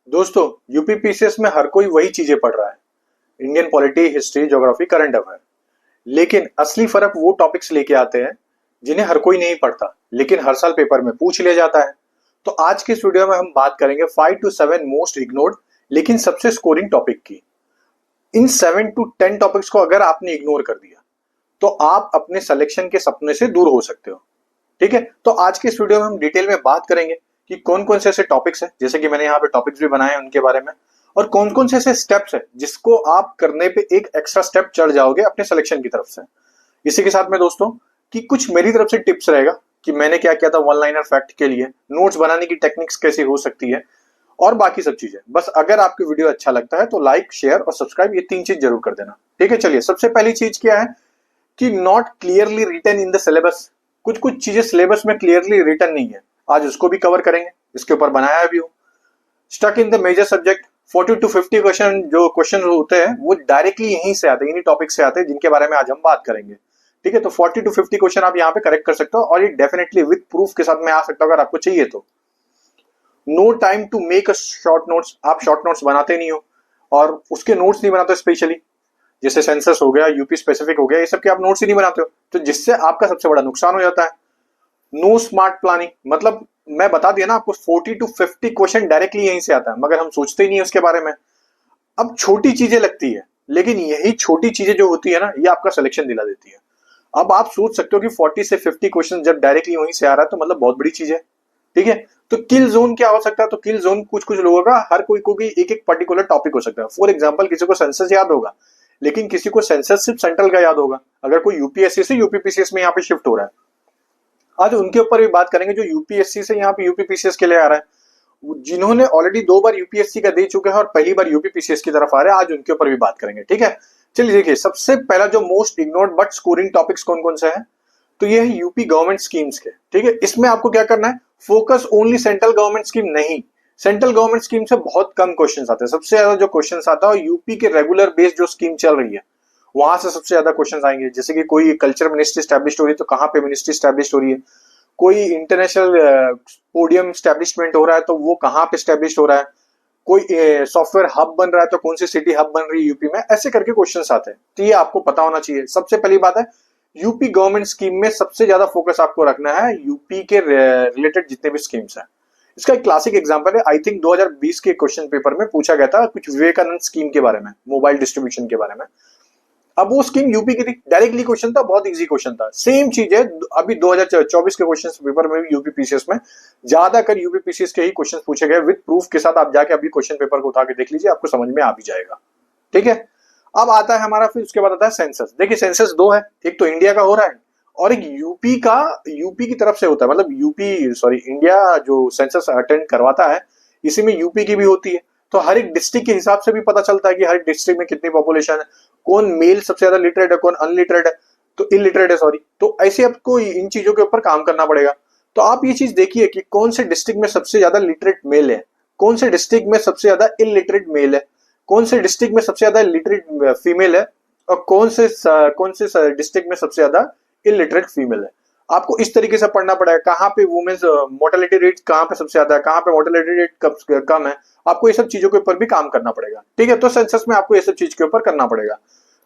दोस्तों, यूपीपीसीएस में हर कोई वही चीजें पढ़ रहा है। Indian polity, history, geography, current affair. लेकिन असली फर्क वो टॉपिक्स लेके आते हैं जिन्हें हर कोई नहीं पढ़ता, लेकिन हर साल पेपर में पूछ लिया जाता है। तो आज की इस वीडियो में हम बात करेंगे 5 to 7 मोस्ट इग्नोर्ड लेकिन सबसे स्कोरिंग टॉपिक की। इन 7 to 10 टॉपिक्स को अगर आपने इग्नोर कर दिया तो आप अपने सिलेक्शन के सपने से दूर हो सकते हो। ठीक है, तो आज की इस वीडियो में हम डिटेल में बात करेंगे कि कौन कौन से ऐसे टॉपिक्स हैं, जैसे कि मैंने यहाँ पे टॉपिक्स भी बनाए हैं उनके बारे में, और कौन कौन से ऐसे स्टेप्स हैं जिसको आप करने पे एक एक्स्ट्रा स्टेप चढ़ जाओगे अपने सिलेक्शन की तरफ से। इसी के साथ में दोस्तों कि कुछ मेरी तरफ से टिप्स रहेगा कि मैंने क्या किया था वन लाइनर फैक्ट के लिए, नोट्स बनाने की टेक्निक्स कैसी हो सकती है, और बाकी सब चीजें। बस अगर आपको वीडियो अच्छा लगता है तो लाइक, शेयर और सब्सक्राइब ये 3 चीज जरूर कर देना। ठीक है, चलिए सबसे पहली चीज क्या है कि not clearly written in the syllabus. कुछ कुछ चीजें सिलेबस में क्लियरली रिटन नहीं है, आज उसको भी कवर करेंगे, इसके ऊपर बनाया भी हूं। Stuck in the major subject, 40 to 50 question जो क्वेश्चन होते हैं वो डायरेक्टली यहीं से आते हैं, इन्हीं टॉपिक से आते हैं जिनके बारे में आज हम बात करेंगे। ठीक है, तो 40 to 50 क्वेश्चन आप यहाँ पे करेक्ट कर सकते हो, और ये डेफिनेटली विद प्रूफ के साथ में आ सकता हूँ अगर आपको चाहिए तो। No time to make a short notes, आप शॉर्ट नोट्स बनाते नहीं हो, और उसके नोट्स नहीं बनाते स्पेशली, जैसे सेंसस हो गया, यूपी स्पेसिफिक हो गया, ये सब के आप नोट्स ही नहीं बनाते हो, तो जिससे आपका सबसे बड़ा नुकसान हो जाता है। नो स्मार्ट प्लानिंग, मतलब मैं बता दिया ना आपको 40 to 50 क्वेश्चन डायरेक्टली यहीं से आता है, मगर हम सोचते ही नहीं है उसके बारे में। अब छोटी चीजें लगती है, लेकिन यही छोटी चीजें जो होती है ना, ये आपका सिलेक्शन दिला देती है। अब आप सोच सकते हो कि 40 से 50 क्वेश्चन जब डायरेक्टली वहीं से आ रहा है तो मतलब बहुत बड़ी चीज है। ठीक है, तो किल जोन क्या हो सकता है? तो किल जोन कुछ कुछ लोगों का, हर कोई को एक एक पर्टिकुलर टॉपिक हो सकता है। फॉर एग्जाम्पल, किसी को सेंसस याद होगा, लेकिन किसी को सेंसस सिर्फ सेंट्रल का याद होगा, अगर कोई यूपीएससी से यूपीपीसीएस में यहाँ पे शिफ्ट हो रहा है। आज उनके ऊपर भी बात करेंगे जो यूपीएससी से यहाँ पे यूपीपीसीएस के लिए आ रहा है, जिन्होंने ऑलरेडी 2 बार यूपीएससी का दे चुके हैं और पहली बार यूपीपीसीएस की तरफ आ रहे हैं, आज उनके ऊपर भी बात करेंगे। ठीक है, चलिए देखिए, सबसे पहला जो most ignored but scoring topics कौन कौन से हैं, तो ये है यूपी गवर्नमेंट स्कीम्स के। ठीक है, इसमें आपको क्या करना है, focus only central government scheme नहीं। सेंट्रल गवर्नमेंट स्कीम से बहुत कम क्वेश्चन आते हैं, सबसे ज्यादा जो क्वेश्चन आता है यूपी के रेगुलर बेस्ड जो स्कीम चल रही है वहां से सबसे ज्यादा क्वेश्चन आएंगे। जैसे कि कोई कल्चर मिनिस्ट्री स्टैब्लिश हो रही है तो कहाँ पे मिनिस्ट्री स्टैब्लिश हो रही है, कोई इंटरनेशनल पोडियम स्टैब्लिशमेंट हो रहा है तो वो कहाँ पे स्टैब्लिश हो रहा है, कोई सॉफ्टवेयर हब बन रहा है तो कौन सी सिटी हब बन रही है यूपी में, ऐसे करके क्वेश्चंस आते हैं। तो ये आपको पता होना चाहिए। सबसे पहली बात है, यूपी गवर्नमेंट स्कीम में सबसे ज्यादा फोकस आपको रखना है यूपी के रिलेटेड जितने भी स्कीम्स हैं। इसका एक क्लासिक एग्जांपल है, आई थिंक 2020 के क्वेश्चन पेपर में पूछा गया था कुछ विवेकानंद स्कीम के बारे में, मोबाइल डिस्ट्रीब्यूशन के बारे में। अब वो स्कीम यूपी की थी, डायरेक्टली क्वेश्चन था, बहुत इजी क्वेश्चन था। सेम चीज है अभी 2024 के क्वेश्चन पेपर में भी यूपी पीसीएस में ज्यादातर यूपी पीसीएस के ही क्वेश्चन पूछे गए, विद प्रूफ के साथ। आप जाके अभी क्वेश्चन पेपर को उठा के देख लीजिए, आपको समझ में आ भी जाएगा। ठीक है, अब आता है हमारा, फिर उसके बाद आता है सेंसस। देखिए सेंसस दो है, एक तो इंडिया का हो रहा है और एक यूपी का, यूपी की तरफ से होता है, मतलब यूपी सॉरी इंडिया जो सेंसस अटेंड करवाता है इसी में यूपी की भी होती है। तो हर एक डिस्ट्रिक्ट के हिसाब से भी पता चलता है कि हर डिस्ट्रिक्ट में कितनी पॉपुलेशन है, कौन मेल सबसे ज्यादा लिटरेट है, कौन अनलिटरेट है, तो इलिटरेट है सॉरी। तो ऐसे आपको इन चीजों के ऊपर काम करना पड़ेगा। तो आप ये चीज देखिए कि कौन से डिस्ट्रिक्ट में सबसे ज्यादा लिटरेट मेल है, कौन से डिस्ट्रिक्ट में सबसे ज्यादा इलिटरेट मेल है, कौन से डिस्ट्रिक्ट में सबसे ज्यादा लिटरेट फीमेल है, और कौन से डिस्ट्रिक्ट में सबसे ज्यादा इलिटरेट फीमेल है। आपको इस तरीके से पढ़ना पड़ेगा, कहाँ पे वुमेन्स मोर्टेलिटी रेट कहाँ पे सबसे ज्यादा है, कहाँ पे मोर्टेलिटी रेट कम है। आपको ये सब चीजों के ऊपर भी काम करना पड़ेगा। ठीक है, तो सेंसस में आपको ये सब चीज के ऊपर करना पड़ेगा।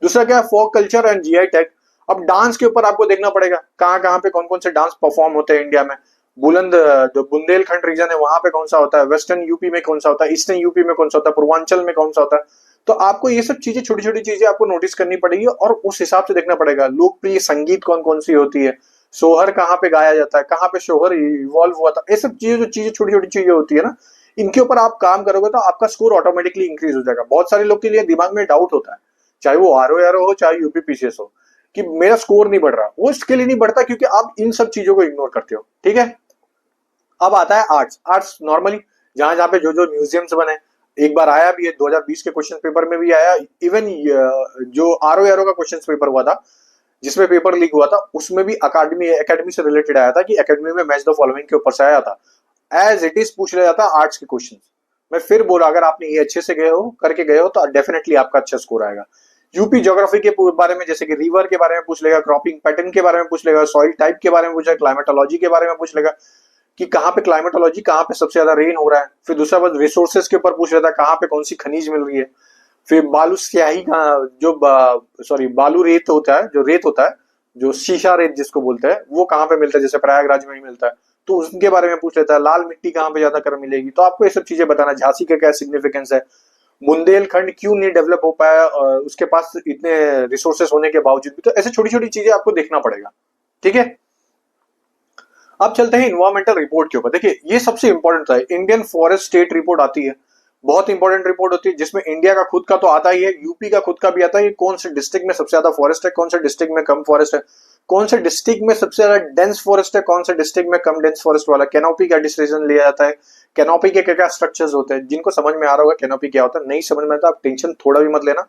दूसरा क्या है, folk culture and GI tag. अब डांस के ऊपर आपको देखना पड़ेगा कहाँ कहाँ पे कौन कौन से डांस परफॉर्म होते हैं इंडिया में। बुलंद जो बुंदेलखंड रीजन है वहां पे कौन सा होता है, वेस्टर्न यूपी में कौन सा होता है, ईस्टर्न यूपी में कौन सा होता है, पूर्वांचल में कौन सा होता है। तो आपको ये सब चीजें, छोटी छोटी चीजें आपको नोटिस करनी पड़ेगी और उस हिसाब से देखना पड़ेगा। लोकप्रिय संगीत कौन कौन सी होती है, सोहर कहाँ पे गाया जाता है, कहाँ पे सोहर इवॉल्व हुआ था, ये सब चीजें, जो चीजें छोटी छोटी चीजें होती है ना, इनके ऊपर आप काम करोगे तो आपका स्कोर ऑटोमेटिकली इंक्रीज हो जाएगा। बहुत सारे लोग के लिए दिमाग में डाउट होता है, चाहे वो आरओ हो चाहे यूपी पीसीएस हो, कि मेरा स्कोर नहीं बढ़ रहा। वो इसके लिए नहीं बढ़ता क्योंकि आप इन सब चीजों को इग्नोर करते हो। ठीक है, अब आता है आर्ट्स। आर्ट्स नॉर्मली जहां जहां पे जो जो म्यूजियम्स बने, एक बार आया भी है 2020 के क्वेश्चन पेपर में भी आया। इवन जो आरओ का क्वेश्चन पेपर हुआ था जिसमें पेपर लीक हुआ था, उसमें भी एकेडमी से रिलेटेड आया था कि एकेडमी में मैच द फॉलोइंग के ऊपर से आया था। एज इट इज पूछ लिया जाता है आर्ट्स के क्वेश्चन। मैं फिर बोला, अगर आपने ये अच्छे से गए हो, करके गए हो, तो डेफिनेटली आपका अच्छा स्कोर आएगा। यूपी ज्योग्राफी के बारे में, जैसे कि रिवर के बारे में पूछ लेगा, क्रॉपिंग पैटर्न के बारे में पूछ लेगा, सॉइल टाइप के बारे में पूछेगा, क्लाइमेटोलॉजी के बारे में पूछ लेगा, कि कहाँ पे क्लाइमेटोलॉजी, कहाँ पे सबसे ज्यादा रेन हो रहा है। फिर दूसरा बात रिसोर्सेज के ऊपर पूछ रहा था, कहाँ पे कौन सी खनिज मिल रही है। फिर बालू स्याही कहाँ, सॉरी बालू रेत होता है, जो रेत होता है, जो शीशा रेत जिसको बोलते हैं, वो कहाँ पे मिलता है, जैसे प्रयागराज में ही मिलता है, तो उनके बारे में पूछ लेता है। लाल मिट्टी कहाँ पे ज्यादा कर मिलेगी, तो आपको ये सब चीजें बताना। झांसी का क्या सिग्निफिकेंस है, बुंदेलखंड क्यों नहीं डेवलप हो पाया उसके पास इतने रिसोर्सेस होने के बावजूद भी। तो ऐसे छोटी छोटी चीजें आपको देखना पड़ेगा, ठीक है। अब चलते हैं इन्वायरमेंटल रिपोर्ट के ऊपर। देखिए ये सबसे इंपॉर्टेंट है, इंडियन फॉरेस्ट स्टेट रिपोर्ट आती है, बहुत इंपॉर्टेंट रिपोर्ट होती है, जिसमें इंडिया का खुद का तो आता ही है, यूपी का खुद का भी आता है, कौन से डिस्ट्रिक्ट में सबसे ज्यादा फॉरेस्ट है, कौन से डिस्ट्रिक्ट में कम फॉरेस्ट है, कौन से डिस्ट्रिक्ट में सबसे ज्यादा डेंस फॉरेस्ट है, कौन से डिस्ट्रिक्ट में कम डेंस फॉरेस्ट वाला। कैनोपी का डिसीजन लिया जाता है, कैनोपी के क्या क्या स्ट्रक्चर्स होते हैं। जिनको समझ में आ रहा होगा कैनोपी क्या होता है, नहीं समझ में आता आप टेंशन थोड़ा भी मत लेना,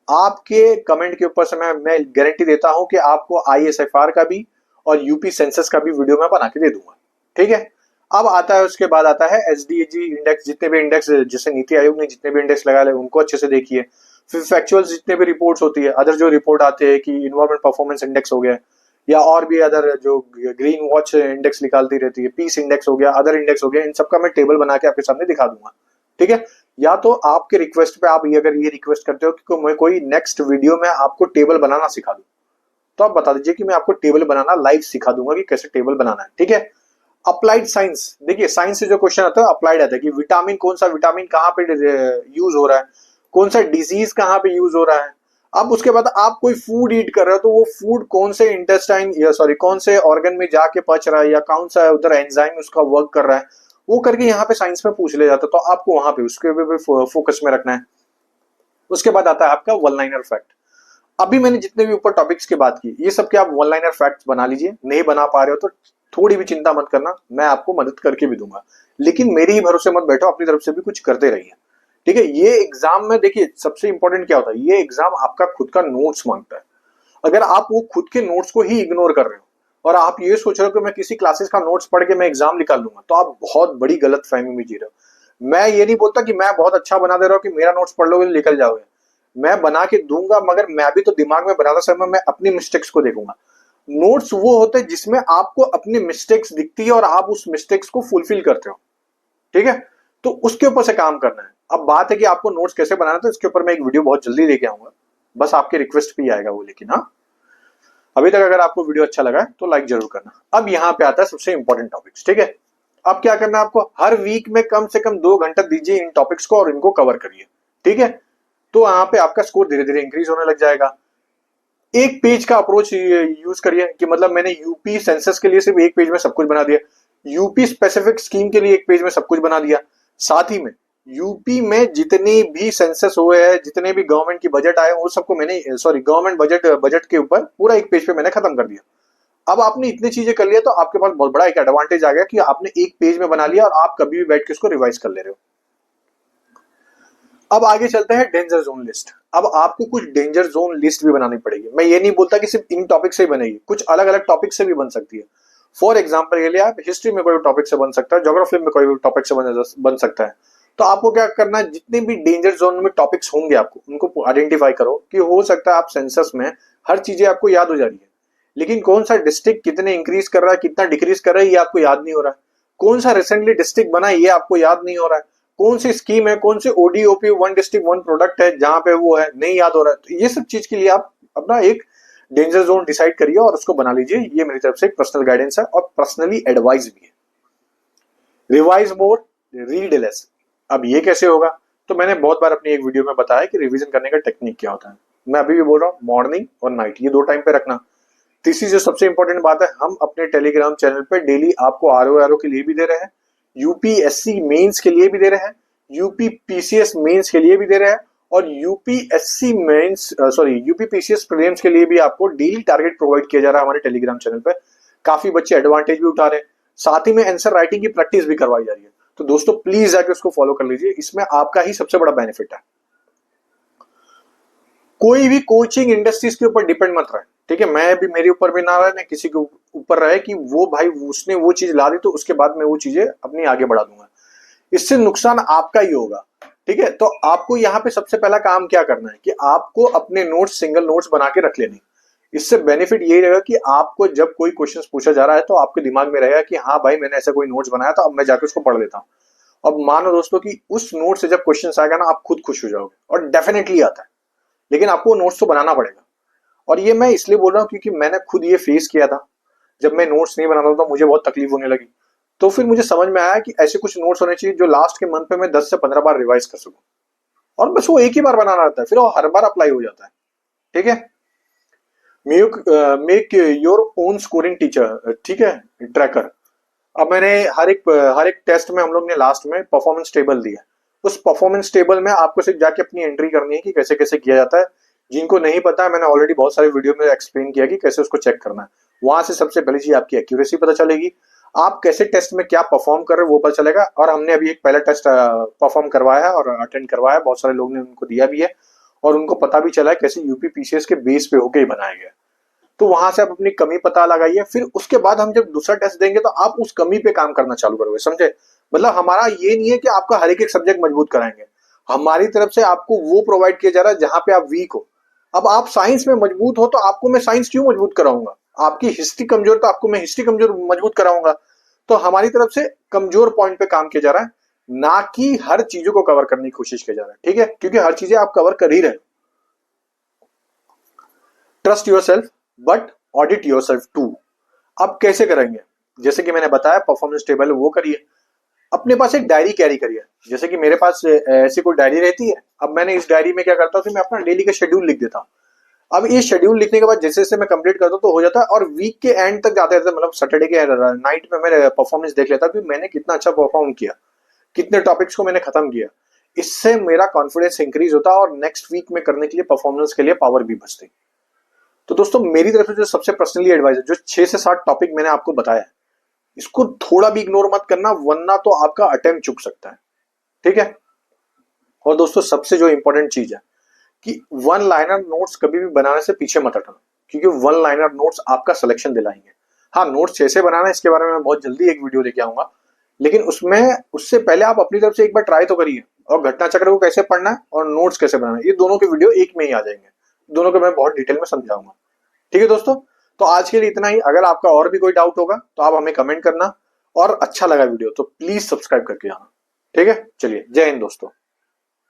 आपके कमेंट के ऊपर से मैं गारंटी देता हूं कि आपको ISFR का भी और यूपी सेंसस का भी वीडियो मैं बना के दे दूंगा, ठीक है। अब आता है, उसके बाद आता है SDG इंडेक्स, जितने भी इंडेक्स जैसे नीति आयोग ने जितने भी इंडेक्स लगाए उनको अच्छे से देखिए। फिर फैक्चुअल जितने भी रिपोर्ट्स होती है, अदर जो रिपोर्ट आते हैं कि इन्वायरमेंट परफॉर्मेंस इंडेक्स हो गया, या और भी अदर जो ग्रीन वॉच इंडेक्स निकालती रहती है, पीस इंडेक्स हो गया, अदर इंडेक्स हो गया, इन सबका मैं टेबल बना के आपके सामने दिखा दूंगा, ठीक है। या तो आपके रिक्वेस्ट पे आप ये अगर ये रिक्वेस्ट करते हो कि मैं कोई नेक्स्ट वीडियो में आपको टेबल बनाना सिखा दूं, तो आप बता दीजिए कि मैं आपको टेबल बनाना लाइव सिखा दूंगा कि कैसे टेबल बनाना है, ठीक है। अप्लाइड साइंस, देखिए साइंस से जो क्वेश्चन आता है अप्लाइड आता है कि विटामिन, कौन सा विटामिन कहाँ पे यूज हो रहा है, कौन सा डिजीज कहाँ पे यूज हो रहा है। अब उसके बाद आप कोई फूड ईट कर रहे हो तो वो फूड कौन से इंटेस्टाइन या सॉरी कौन से ऑर्गन में जाके पच रहा है, या कौन सा उधर एंजाइम उसका वर्क कर रहा है, वो करके यहाँ पे साइंस में पूछ ले जाता है। तो आपको वहां पे उसके भी फोकस में रखना है। उसके बाद आता है आपका वन लाइनर फैक्ट। अभी मैंने जितने भी ऊपर टॉपिक्स की बात की, ये सब के आप वन लाइनर फैक्ट्स बना लीजिए। नहीं बना पा रहे हो तो थोड़ी भी चिंता मत करना, मैं आपको मदद करके भी दूंगा, लेकिन मेरे ही भरोसे मत बैठो, अपनी तरफ से भी कुछ करते रहिए, ठीक है। ये एग्जाम में देखिए सबसे इंपॉर्टेंट क्या होता है, ये एग्जाम आपका खुद का नोट्स मांगता है। अगर आप वो खुद के नोट्स को ही इग्नोर कर रहे हो और आप ये सोच रहे हो कि मैं किसी क्लासेस का नोट्स पढ़ के मैं एग्जाम निकाल लूंगा, तो आप बहुत बड़ी गलत फहमी में जी रहे हो। मैं ये नहीं बोलता कि मैं बहुत अच्छा बना दे रहा हूँ कि मेरा नोट्स पढ़ लोगे तो निकल जाओगे, मैं बना के दूंगा, मगर मैं भी तो दिमाग में बनाता समय मैं अपनी मिस्टेक्स को देखूंगा। नोट्स वो होते हैं जिसमें आपको अपनी मिस्टेक्स दिखती है और आप उस मिस्टेक्स को फुलफिल करते हो, ठीक है। तो उसके ऊपर से काम करना है। अब बात है कि आपको नोट्स कैसे बनाना, तो इसके ऊपर मैं एक वीडियो बहुत जल्दी लेके आऊंगा, बस आपके रिक्वेस्ट पे ही आएगा वो। लेकिन हाँ, अभी तक अगर आपको वीडियो अच्छा लगा है तो लाइक जरूर करना। अब यहाँ पे आता है सबसे इंपॉर्टेंट टॉपिक्स, ठीक है। अब क्या करना है आपको, हर वीक में कम से कम 2 घंटा दीजिए इन टॉपिक्स को और इनको कवर करिए, ठीक है। तो यहाँ पे आपका स्कोर धीरे धीरे इंक्रीज होने लग जाएगा। एक पेज का अप्रोच यूज करिए कि मतलब मैंने यूपी सेंसस के लिए सिर्फ एक पेज में सब कुछ बना दिया, यूपी स्पेसिफिक स्कीम के लिए एक पेज में सब कुछ बना दिया, साथ ही में यूपी में जितने भी सेंसस हुए हैं, जितने भी गवर्नमेंट की बजट आए, वो सबको मैंने सॉरी गवर्नमेंट बजट के ऊपर पूरा एक पेज पे मैंने खत्म कर दिया। अब आपने इतनी चीजें कर लिया तो आपके पास बहुत बड़ा एक एडवांटेज आ गया कि आपने एक पेज में बना लिया और आप कभी भी बैठ के उसको रिवाइज कर ले रहे हो। अब आगे चलते हैं डेंजर जोन लिस्ट। अब आपको कुछ डेंजर जोन लिस्ट भी बनानी पड़ेगी। मैं ये नहीं बोलता कि सिर्फ इन टॉपिक से ही बनेगी, कुछ अलग अलग टॉपिक से भी बन सकती है। फॉर एग्जाम्पल के लिए आप हिस्ट्री में कोई टॉपिक से बन सकता है, ज्योग्राफी में कोई टॉपिक से बन सकता है। तो आपको क्या करना है, जितने भी डेंजर जोन में टॉपिक्स होंगे आपको उनको आइडेंटिफाई करो कि हो सकता है आप सेंसस में हर चीजें आपको याद हो जा रही है, लेकिन कौन सा डिस्ट्रिक्ट कितने इंक्रीज कर रहा है, कितना डिक्रीज कर रहा है, ये आपको याद नहीं हो रहा है। कौन सा रिसेंटली डिस्ट्रिक्ट बना है, ये आपको याद नहीं हो रहा है। कौन सी स्कीम है, कौन से ODOP one district one product है जहां पे वो है, नहीं याद हो रहा है। तो ये सब चीज के लिए आप अपना एक डेंजर जोन डिसाइड करिए और उसको बना लीजिए। ये मेरी तरफ से पर्सनल गाइडेंस है और पर्सनली एडवाइस भी है। रिवाइज मोर, रीड लेस। अब ये कैसे होगा, तो मैंने बहुत बार अपनी एक वीडियो में बताया कि रिवीजन करने का टेक्निक क्या होता है। मैं अभी भी बोल रहा हूँ, मॉर्निंग और नाइट ये 2 टाइम पे रखना। तीसरी जो सबसे इंपॉर्टेंट बात है, हम अपने टेलीग्राम चैनल पे डेली आपको RO के लिए भी दे रहे हैं, UPSC मेंस के लिए भी दे रहे हैं, यूपी PCS मेंस के लिए भी दे रहे हैं, और UPSC mains UP PCS prelims के लिए भी आपको डेली टारगेट प्रोवाइड किया जा रहा है हमारे टेलीग्राम चैनल पे। काफी बच्चे एडवांटेज भी उठा रहे हैं, साथ ही में आंसर राइटिंग की प्रैक्टिस भी करवाई जा रही है। तो दोस्तों प्लीज जाकर उसको फॉलो कर लीजिए, इसमें आपका ही सबसे बड़ा बेनिफिट है। कोई भी कोचिंग इंडस्ट्रीज के ऊपर डिपेंड मत रहे, ठीक है। मैं भी, मेरे ऊपर भी ना रहे, ना किसी के ऊपर रहे कि वो भाई उसने वो चीज ला दी तो उसके बाद मैं वो चीजें अपनी आगे बढ़ा दूंगा। इससे नुकसान आपका ही होगा, ठीक है। तो आपको यहाँ पे सबसे पहला काम क्या करना है कि आपको अपने नोट्स, सिंगल नोट्स बना के रख लेने। इससे बेनिफिट यही रहेगा कि आपको जब कोई क्वेश्चन पूछा जा रहा है तो आपके दिमाग में रहेगा कि हाँ भाई मैंने ऐसा कोई नोट्स बनाया था, अब मैं जाकर उसको पढ़ लेता हूँ। अब मानो दोस्तों कि उस नोट से जब क्वेश्चन आएगा ना, आप खुद खुश हो जाओगे, और डेफिनेटली आता है, लेकिन आपको नोट्स तो बनाना पड़ेगा। और ये मैं इसलिए बोल रहा हूँ क्योंकि मैंने खुद ये फेस किया था। जब मैं नोट्स नहीं बनाता था तो मुझे बहुत तकलीफ होने लगी। तो फिर मुझे समझ में आया कि ऐसे कुछ नोट्स होने चाहिए जो लास्ट के मंथ पे मैं 10 से 15 बार रिवाइज कर सकूं, और बस वो एक ही बार बनाना रहता है, फिर वो हर बार अप्लाई हो जाता है। ठीक है। Make your own scoring teacher, ठीक है, ट्रैकर। अब मैंने हर एक टेस्ट में हम लोग ने लास्ट में परफॉर्मेंस टेबल दिया। उस परफॉर्मेंस टेबल में आपको सिर्फ जाके अपनी एंट्री करनी है कि कैसे कैसे किया जाता है। जिनको नहीं पता है, मैंने ऑलरेडी बहुत सारे वीडियो में एक्सप्लेन किया कि कैसे उसको चेक करना है। वहां से सबसे पहली चीज आपकी एक्यूरेसी पता चलेगी, आप कैसे टेस्ट में क्या परफॉर्म कर रहे हो वो पता चलेगा। और हमने अभी एक पहला टेस्ट परफॉर्म करवाया है और अटेंड करवाया है, बहुत सारे लोग ने उनको दिया भी है, और उनको पता भी चला है कैसे यूपी पीसीएस के बेस पे होके ही बनाया गया। तो वहां से आप अपनी कमी पता लगाइए, फिर उसके बाद हम जब दूसरा टेस्ट देंगे तो आप उस कमी पे काम करना चालू करोगे, समझे। मतलब हमारा ये नहीं है कि आपका हर एक सब्जेक्ट मजबूत कराएंगे, हमारी तरफ से आपको वो प्रोवाइड किया जा रहा है जहां पे आप वीक हो। अब आप साइंस में मजबूत हो तो आपको मैं साइंस क्यों मजबूत कराऊंगा, आपकी हिस्ट्री कमजोर तो आपको मैं हिस्ट्री कमजोर मजबूत कराऊंगा। तो हमारी तरफ से कमजोर पॉइंट पे काम किया जा रहा है, ना कि हर चीजों को कवर करने की कोशिश किया जा रहा है। ठीक है, क्योंकि हर चीजें आप कवर कर ही रहे हो। Trust yourself but audit yourself too. अब कैसे करेंगे, जैसे कि मैंने बताया परफॉर्मेंस टेबल वो करिए। अपने पास एक डायरी कैरी करिए, जैसे कि मेरे पास ऐसी कोई डायरी रहती है। अब मैंने इस डायरी में क्या करता हूँ कि मैं अपना डेली का शेड्यूल लिख देता हूँ। अब ये शेड्यूल लिखने के बाद जैसे जैसे मैं कंप्लीट करता हूँ तो हो जाता है, और वीक के एंड तक जाते जाते मतलब सैटरडे के नाइट में मैं परफॉर्मेंस देख लेता कि मैंने कितना अच्छा परफॉर्म किया, कितने टॉपिक्स को मैंने खत्म किया। इससे मेरा कॉन्फिडेंस इंक्रीज होता है और नेक्स्ट वीक में करने के लिए परफॉर्मेंस के लिए पावर भी बचती। तो दोस्तों मेरी तरफ से जो सबसे पर्सनली एडवाइस है, जो 6 से 7 टॉपिक मैंने आपको बताया है, इसको थोड़ा भी इग्नोर मत करना, वरना तो आपका अटेम्प्ट चुक सकता है। ठीक है। और दोस्तों सबसे जो इंपॉर्टेंट चीज है कि वन लाइनर नोट्स कभी भी बनाने से पीछे मत हटना, क्योंकि वन लाइनर नोट्स आपका सिलेक्शन दिलाएंगे। हाँ, नोट्स कैसे बनाना है इसके बारे में मैं बहुत जल्दी एक वीडियो लेके आऊंगा, लेकिन उसमें उससे पहले आप अपनी तरफ से एक बार ट्राई तो करिए, और घटना चक्र को कैसे पढ़ना है और नोट्स कैसे बनाना है, ये दोनों के वीडियो एक में ही आ जाएंगे। दोनों को मैं बहुत डिटेल में समझाऊंगा। ठीक है दोस्तों, तो आज के लिए इतना ही। अगर आपका और भी कोई डाउट होगा तो आप हमें कमेंट करना, और अच्छा लगा वीडियो तो प्लीज सब्सक्राइब करके आना। ठीक है, चलिए, जय हिंद दोस्तों।